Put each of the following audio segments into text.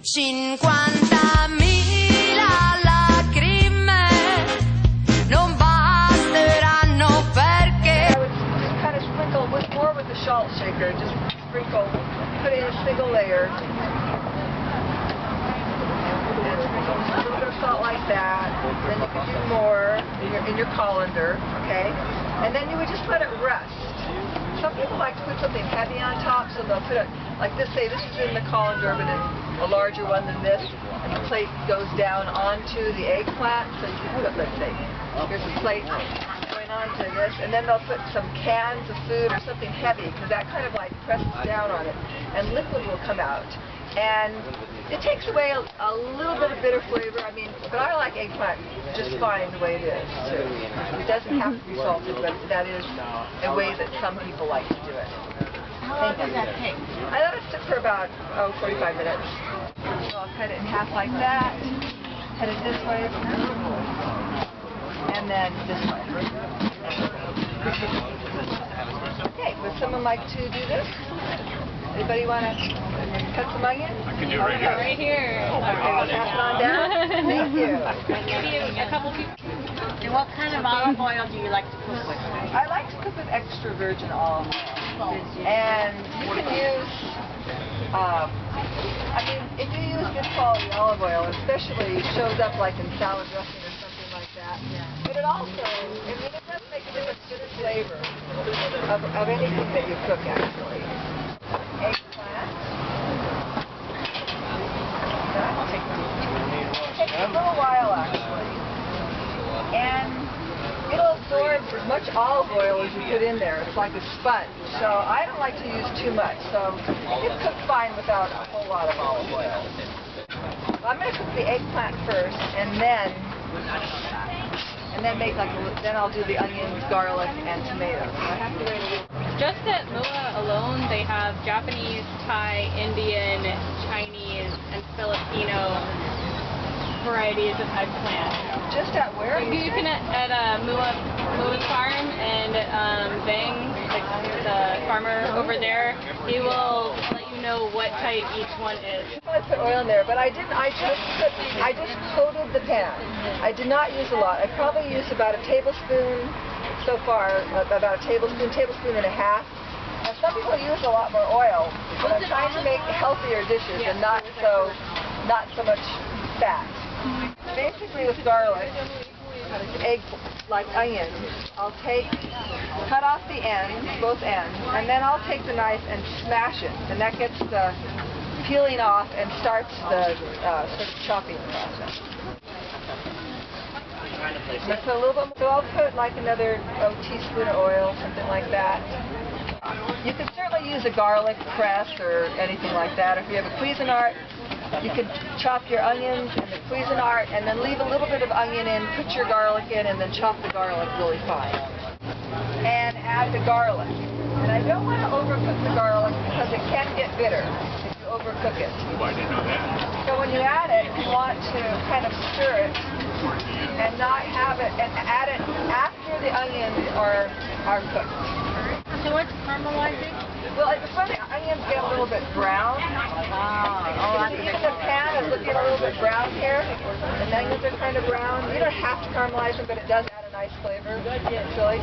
Cinquantamila lacrime non basteranno perché. I would just kind of sprinkle more with the salt shaker. Just sprinkle, put in a single layer. And sprinkle just a little bit of salt like that. Then you can do more in your colander, okay? And then you would just let it rest. Some people like to put something heavy on top, so they'll put it like this. Say this is in the colander, but it's a larger one than this, and the plate goes down onto the eggplant. So you can put, let's say, here's a plate going onto this, and then they'll put some cans of food or something heavy, because that kind of like presses down on it, and liquid will come out. And it takes away a little bit of bitter flavor. I mean, but I like eggplant just fine the way it is, too. It doesn't have to be salted, but that is a way that some people like to do it. How long does that take? I let it sit for about, 45 minutes. So I'll cut it in half like that, cut it this way, and then this way. Okay, would someone like to do this? Anybody want to cut some onions? I can do it right here. Right here. Okay, we'll pass it on down. Thank you. Maybe a couple people. And what kind of olive oil do you like to cook with? I like to cook with extra virgin olive oil. And you can use, I mean, if you use good quality olive oil, especially shows up like in salad dressing or something like that. Yeah. But it also, I mean, it does make a difference to the flavor of anything that you cook, actually. Eggplant. It takes a little while, actually. And it'll absorb as much olive oil as you put in there. It's like a sponge. So I don't like to use too much. So it cooks fine without a whole lot of olive oil. So I'm going to cook the eggplant first, and then make like then I'll do the onions, garlic, and tomatoes. So I have to wait a little. Just at Mua alone, they have Japanese, Thai, Indian, Chinese, and Filipino varieties of eggplant. Just at where? You can at Mua's farm, and Bang, the farmer over there, he will let you know what type each one is. I put oil in there, but I didn't. I just coated the pan. I did not use a lot. I probably used about a tablespoon so far, about a tablespoon and a half. Now some people use a lot more oil, but I'm trying to make healthier dishes and not so much fat. Basically with garlic, like onions, I'll cut off the ends, both ends, and then I'll take the knife and smash it, and that gets the peeling off and starts the sort of chopping process. I'm going to put a little bit, so I'll put like another teaspoon of oil, something like that. You can certainly use a garlic press or anything like that. If you have a Cuisinart, you can chop your onions and the Cuisinart and then leave a little bit of onion in, put your garlic in, and then chop the garlic really fine. And add the garlic. And I don't want to overcook the garlic because it can get bitter if you overcook it. Oh, I didn't know that. So when you add it, you want to kind of stir it and not have it, and add it after the onions are cooked. So what's caramelizing? Well, it's when the onions get a little bit brown. Even the pan is looking a little bit brown here. The onions are kind of brown. You don't have to caramelize them, but it does add a nice flavor, actually.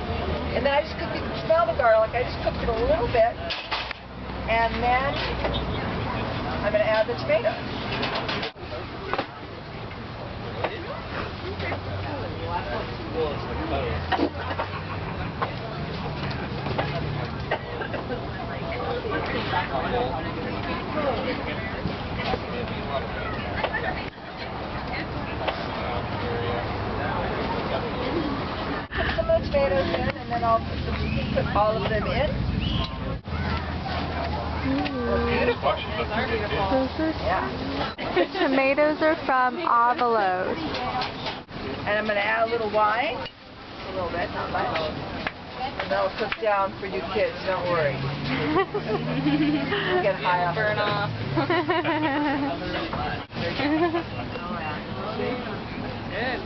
And then I just cook, you can smell the garlic. I just cooked it a little bit. And then I'm going to add the tomatoes. Put some of the tomatoes in, and then I'll put all of them in. Beautiful. Yeah. The tomatoes are from Avalos. And I'm going to add a little wine. A little bit, not much. And that'll cook down for you kids, don't worry. Get high off. Burn off.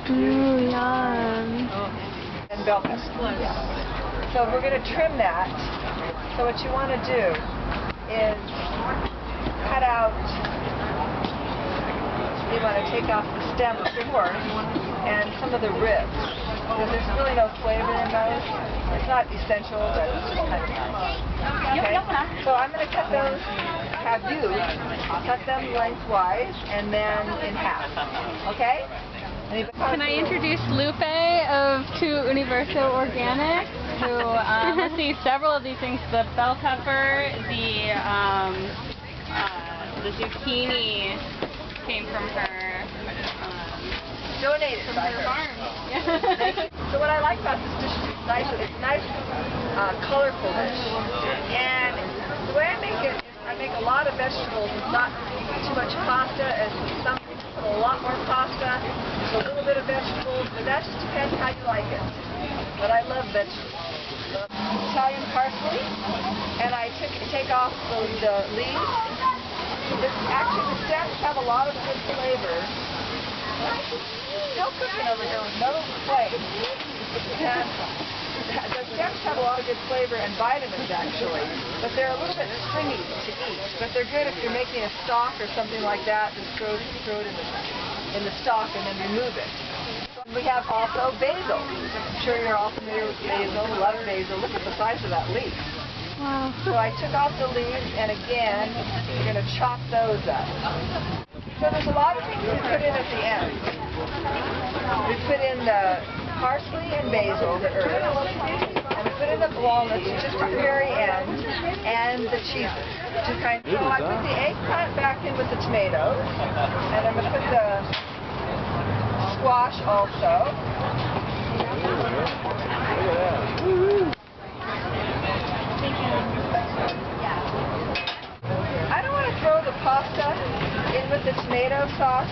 Ooh, yum. And bell pepper. Yeah. So we're going to trim that. So what you want to do is cut out you want to take off the stem of the pork and some of the ribs. Because there's really no flavor in those. It's not essential, but it's just kind of nice. Okay? So I'm going to cut those, cut them lengthwise and then in half. Okay? Can I introduce Lupe of To Universo Organic, who receives several of these things: the bell pepper, the zucchini came from her. Donated from by her her. farm. Yeah. So what I like about this dish is it's nice, colorful dish. And the way I make it, I make a lot of vegetables. It's not too much pasta, as some people put a lot more pasta, a little bit of vegetables, but that just depends how you like it. But I love vegetables. Italian parsley, and I take off the leaves. Actually, the stems have a lot of good flavor. Still cooking over here with no flame. And the stems have a lot of good flavor and vitamins, actually, but they're a little bit stringy to eat. But they're good if you're making a stock or something like that. Just throw it in the stock and then remove it. We have also basil. I'm sure you're all familiar with basil. Love basil. Look at the size of that leaf. Wow. So I took off the leaves, and again, we're going to chop those up. So there's a lot of things we put in at the end. We put in the parsley and basil, the herbs, and we put in the walnuts just at the very end, and the cheeses. So I put the eggplant back in with the tomatoes, and I'm going to put the squash also. I don't want to throw the pasta in with the tomato sauce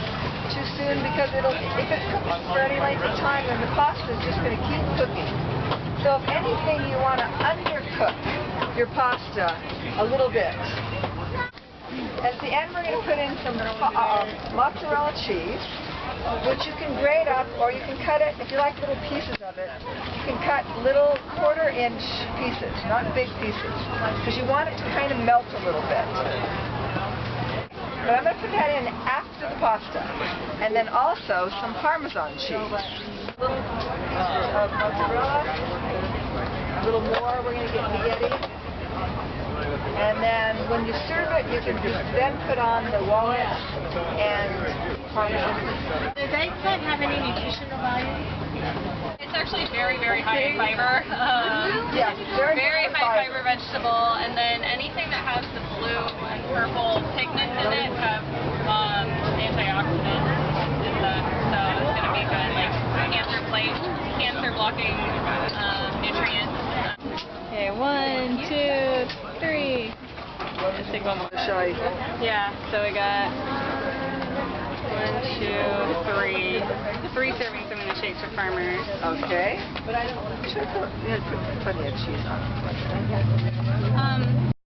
too soon, because if it cooks for any length of time, then the pasta is just going to keep cooking. So if anything, you want to undercook your pasta a little bit. At the end, we're going to put in some mozzarella cheese, which you can grate up, or you can cut it, if you like little pieces of it, you can cut little quarter-inch pieces, not big pieces, because you want it to kind of melt a little bit. But I'm going to put that in after the pasta, and then also some Parmesan cheese. A little piece of mozzarella, a little more we're going to get spaghetti. And then when you serve it, you can then put on the walnuts and Parmesan. Does eggplant have any nutritional value? It's actually very, very high in fiber. Yes, Very high fiber vegetable, and then anything that has the blue and purple pigment in it have antioxidants in them, so it's going to be good, like cancer blocking nutrients. Okay, 1, 2, 3. Let's take one more. Yeah, so we got 1, 2, 3. 3 servings I'm going to shake to farmers. Okay. But I should have put plenty of cheese on it.